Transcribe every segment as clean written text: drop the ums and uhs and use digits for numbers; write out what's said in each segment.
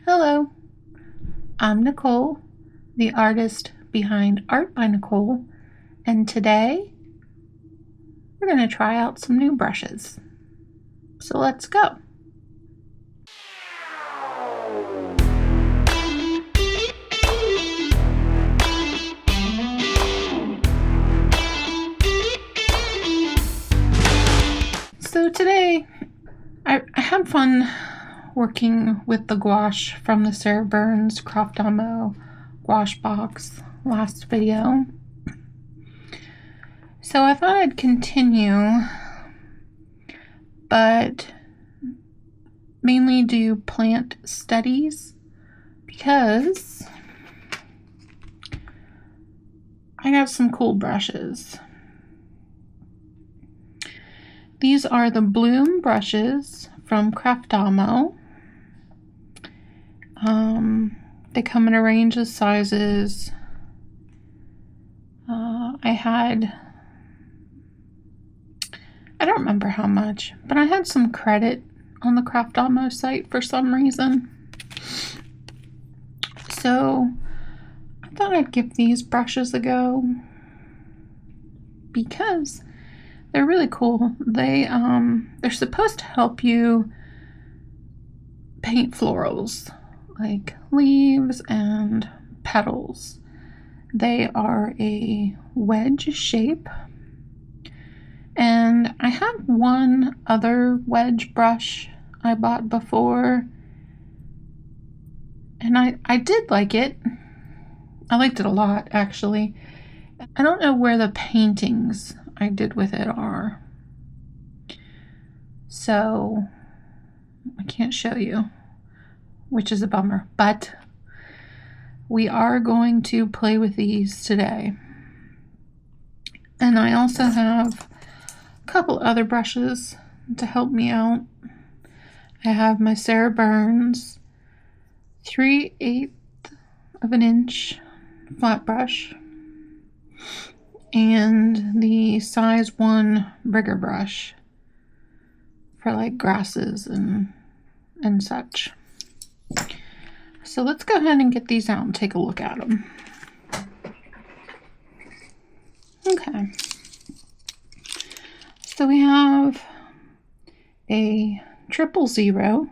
Hello, I'm Nicole, the artist behind Art by Nicole, and today we're going to try out some new brushes. So let's go. So today I had fun working with the gouache from the Sarah Burns Craftamo gouache box last video. So I thought I'd continue, but mainly do plant studies because I got some cool brushes. These are the Bloom brushes from Craftamo. They come in a range of sizes. I don't remember how much, but I had some credit on the Craftamo site for some reason. So I thought I'd give these brushes a go because they're really cool. They're supposed to help you paint florals like leaves and petals. They are a wedge shape, and I have one other wedge brush I bought before, and I did like it. I liked it a lot, actually. I don't know where the paintings I did with it are, so I can't show you, which is a bummer, but we are going to play with these today. And I also have a couple other brushes to help me out. I have my Sarah Burns 3/8 of an inch flat brush and the size 1 rigger brush for like grasses and such. So let's go ahead and get these out and take a look at them. Okay. So we have a 000,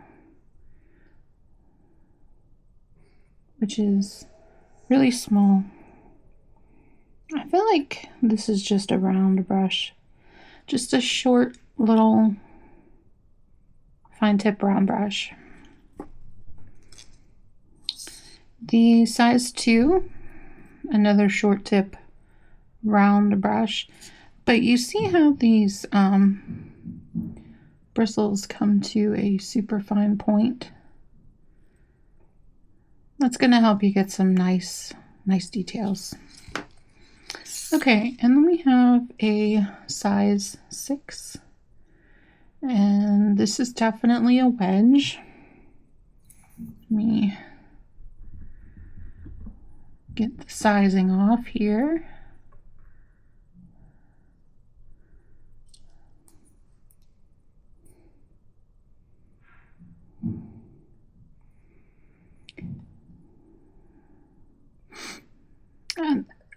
which is really small. I feel like this is just a round brush, just a short little fine tip round brush. The size 2, another short tip round brush, but you see how these bristles come to a super fine point. That's going to help you get some nice details. Okay, and then we have a size 6, and this is definitely a wedge. Let me get the sizing off here.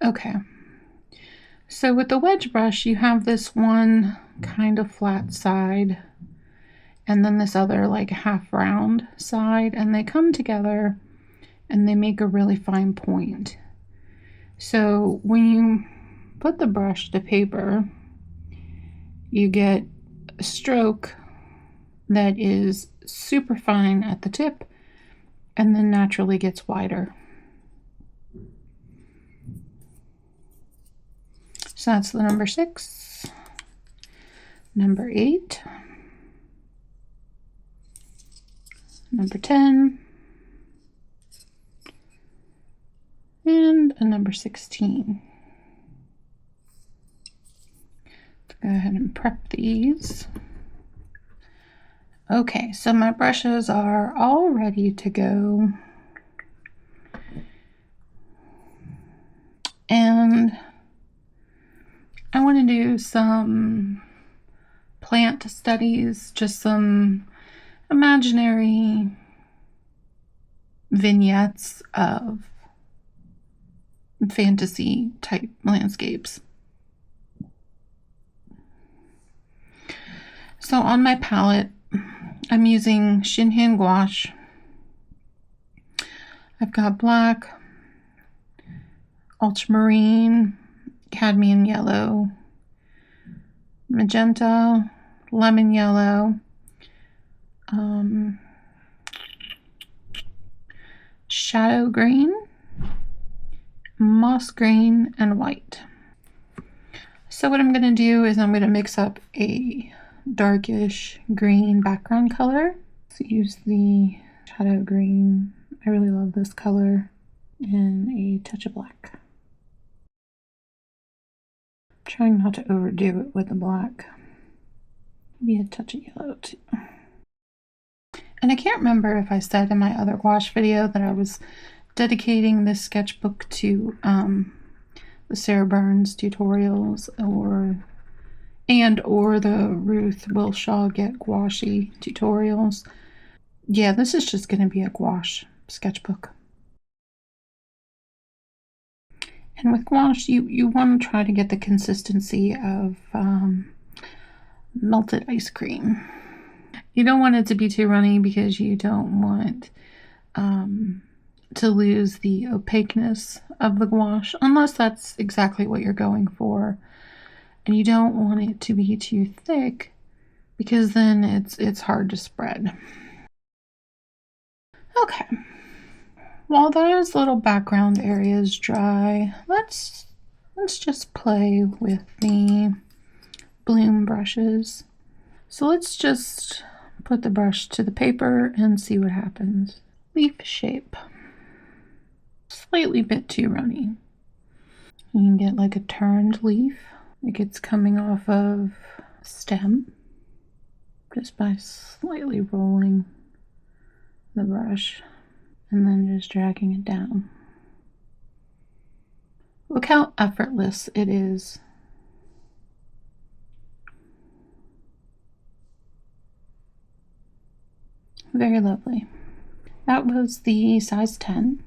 Okay, so with the wedge brush, you have this one kind of flat side and then this other like half round side, and they come together and they make a really fine point. So when you put the brush to paper, you get a stroke that is super fine at the tip and then naturally gets wider. So that's the number 6, number 8, number 10, and a number 16. Let's go ahead and prep these. Okay, so my brushes are all ready to go. And I want to do some plant studies, just some imaginary vignettes of fantasy type landscapes. So on my palette, I'm using Shinhan gouache. I've got black, ultramarine, cadmium yellow, magenta, lemon yellow, shadow green, moss green, and white. So what I'm going to do is I'm going to mix up a darkish green background color. So use the shadow green. I really love this color, and a touch of black. Trying not to overdo it with the black. Maybe a touch of yellow too. And I can't remember if I said in my other gouache video that I was dedicating this sketchbook to the Sarah Burns tutorials or the Ruth Wilshaw Get Gouache tutorials. Yeah, this is just going to be a gouache sketchbook. And with gouache, you want to try to get the consistency of melted ice cream. You don't want it to be too runny because you don't want to lose the opaqueness of the gouache, unless that's exactly what you're going for. And you don't want it to be too thick because then it's hard to spread. Okay. While those little background areas dry, let's just play with the bloom brushes. So let's just put the brush to the paper and see what happens. Leaf shape. Slightly bit too runny. You can get like a turned leaf, like it's coming off of stem, just by slightly rolling the brush and then just dragging it down. Look how effortless it is. Very lovely. That was the size 10.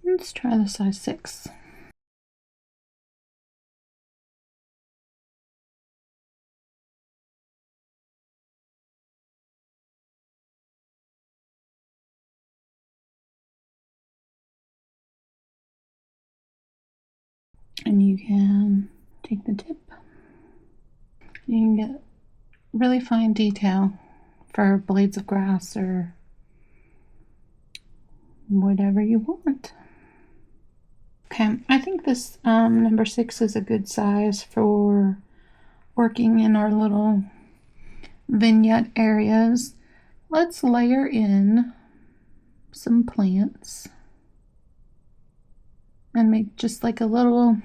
Let's try the size 6. And you can take the tip. You can get really fine detail for blades of grass or whatever you want. Okay, I think this number 6 is a good size for working in our little vignette areas. Let's layer in some plants and make just like a little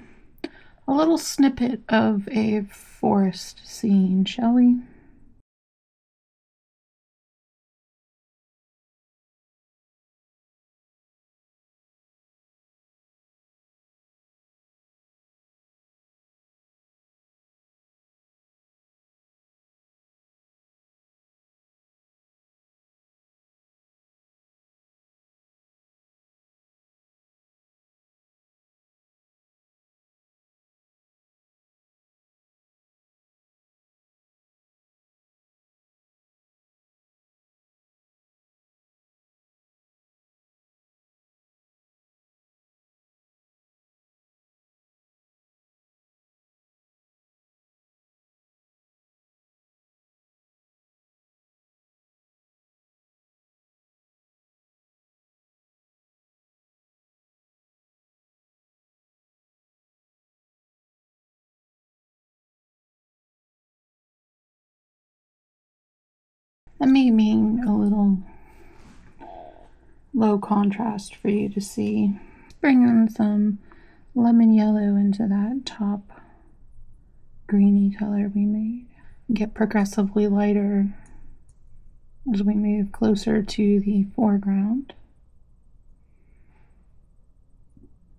snippet of a forest scene, shall we? That may mean a little low contrast for you to see. Bring in some lemon yellow into that top greeny color we made. Get progressively lighter as we move closer to the foreground.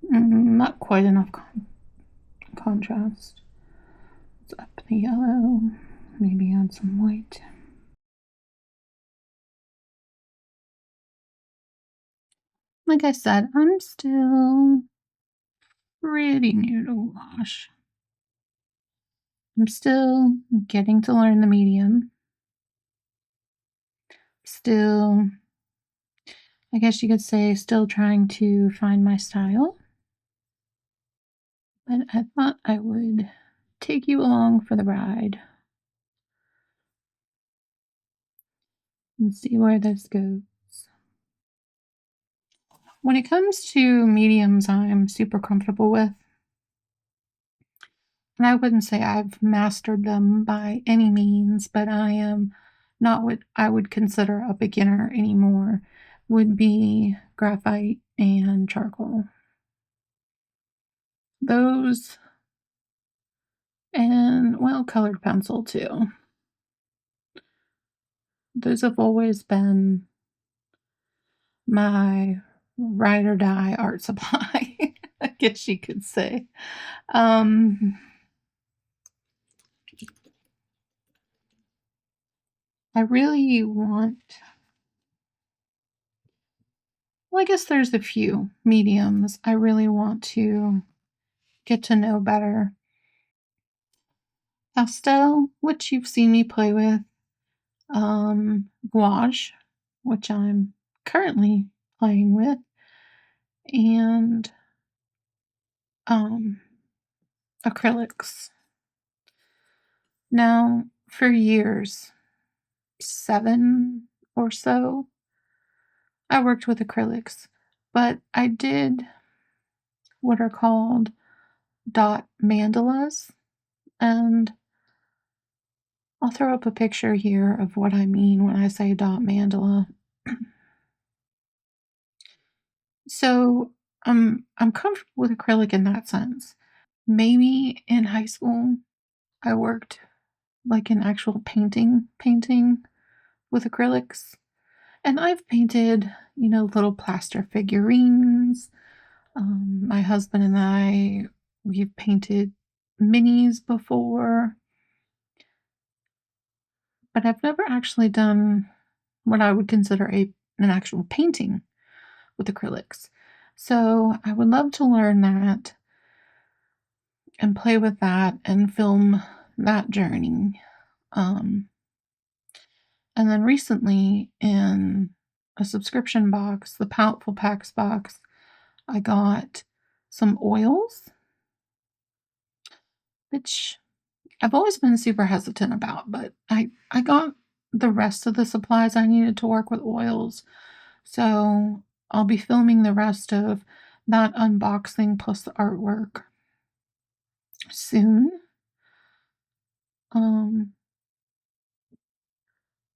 Not quite enough contrast. Let's up the yellow, maybe add some white. Like I said, I'm still pretty new to gouache. I'm still getting to learn the medium. Still, I guess you could say, still trying to find my style. But I thought I would take you along for the ride and see where this goes. When it comes to mediums, I'm super comfortable with. And I wouldn't say I've mastered them by any means, but I am not what I would consider a beginner anymore, would be graphite and charcoal. Those, and well, colored pencil too. Those have always been my ride or die art supply, I guess you could say. I really want, well, I guess there's a few mediums I really want to get to know better. Pastel, which you've seen me play with, gouache, which I'm currently playing with, and um, acrylics. Now, for years, 7 or so, I worked with acrylics, but I did what are called dot mandalas, and I'll throw up a picture here of what I mean when I say dot mandala. So I'm comfortable with acrylic in that sense. Maybe in high school I worked like an actual painting with acrylics. And I've painted, little plaster figurines. My husband and we've painted minis before, but I've never actually done what I would consider an actual painting with acrylics. So I would love to learn that and play with that and film that journey. And then recently in a subscription box, the Powerful Packs box, I got some oils, which I've always been super hesitant about, but I got the rest of the supplies I needed to work with oils. So I'll be filming the rest of that unboxing plus the artwork soon. Um,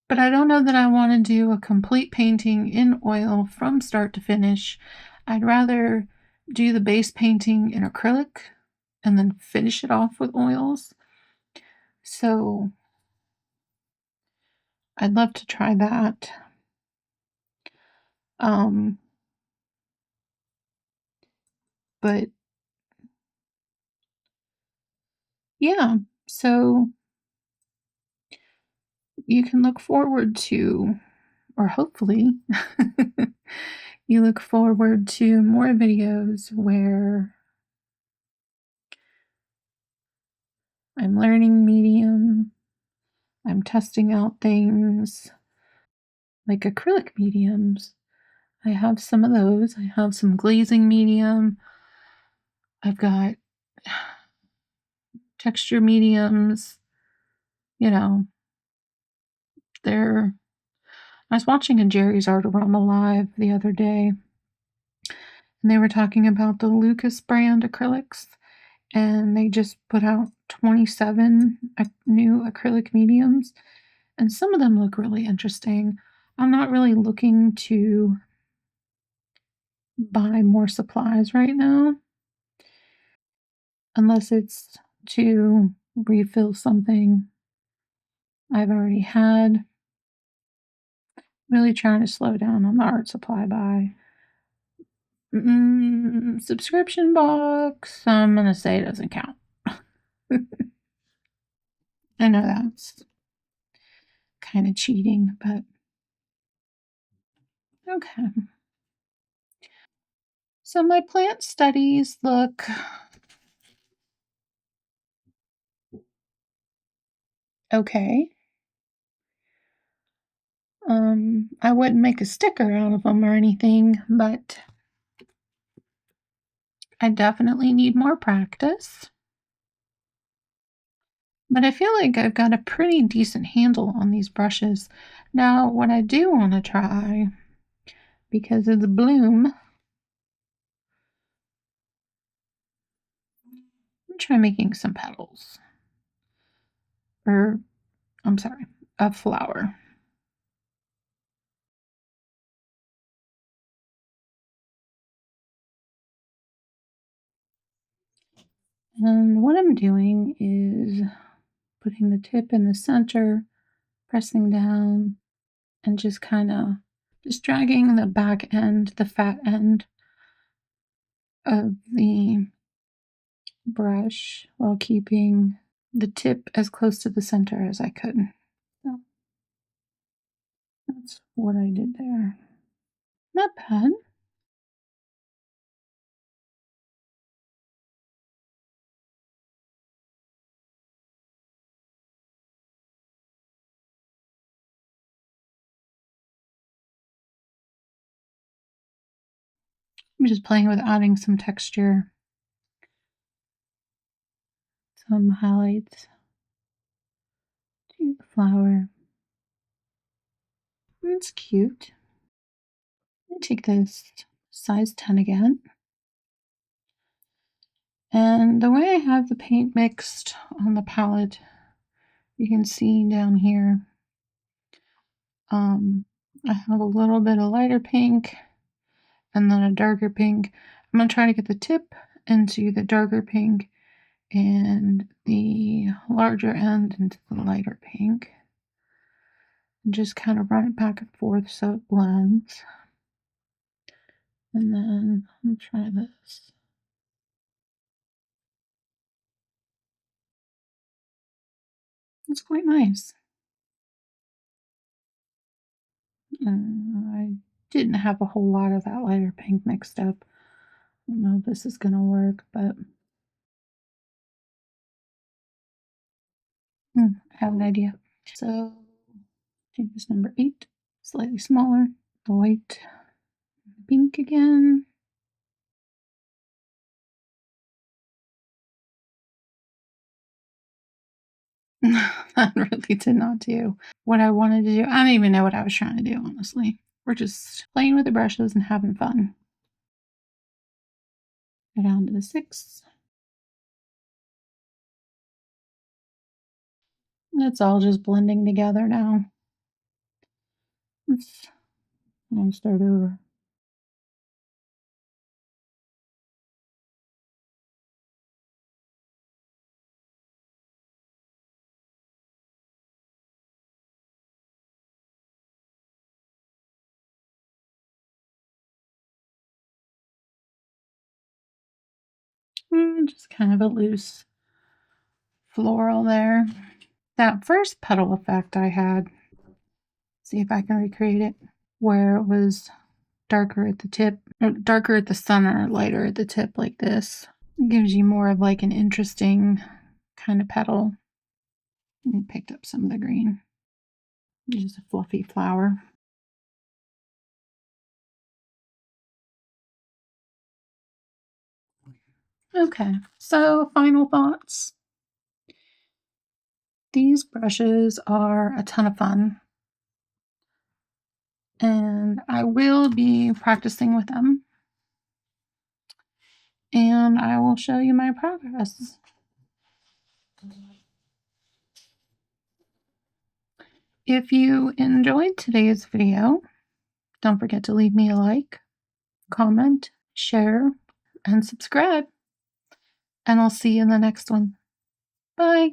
but I don't know that I want to do a complete painting in oil from start to finish. I'd rather do the base painting in acrylic and then finish it off with oils. So I'd love to try that. Um, but yeah, so you can look forward to, or hopefully, you look forward to more videos where I'm learning medium, I'm testing out things like acrylic mediums. I have some of those. I have some glazing medium. I've got texture mediums. You know, they're. I was watching a Jerry's Artarama live the other day, and they were talking about the Lucas brand acrylics, and they just put out 27 new acrylic mediums, and some of them look really interesting. I'm not really looking to buy more supplies right now, unless it's to refill something I've already had. Really trying to slow down on the art supply buy. Subscription box, I'm going to say it doesn't count. I know that's kind of cheating, but okay. So my plant studies look okay. I wouldn't make a sticker out of them or anything, but I definitely need more practice. But I feel like I've got a pretty decent handle on these brushes. Now, what I do want to try, because it's bloom, I'm try making some petals. Or, I'm sorry, a flower. And what I'm doing is putting the tip in the center, pressing down, and just kind of just dragging the back end, the fat end of the brush while keeping the tip as close to the center as I could. So that's what I did there. Not bad. I'm just playing with adding some texture, some highlights to the flower. It's cute. I'll take this size 10 again. And the way I have the paint mixed on the palette, you can see down here, I have a little bit of lighter pink and then a darker pink. I'm going to try to get the tip into the darker pink and the larger end into the lighter pink. And just kind of run it back and forth so it blends. And then I'll try this. It's quite nice. I didn't have a whole lot of that lighter pink mixed up. I don't know if this is going to work, but I have an idea. So, I think it's number 8, slightly smaller. The white, pink again. That really did not do what I wanted to do. I don't even know what I was trying to do, honestly. We're just playing with the brushes and having fun. Go down to the 6. It's all just blending together now. I'll start over. Just kind of a loose floral there. That first petal effect I had, see if I can recreate it, where it was darker at the tip, or darker at the center, lighter at the tip like this. It gives you more of like an interesting kind of petal. And picked up some of the green. Just a fluffy flower. Okay, so final thoughts. These brushes are a ton of fun, and I will be practicing with them, and I will show you my progress. If you enjoyed today's video, don't forget to leave me a like, comment, share, and subscribe, and I'll see you in the next one. Bye!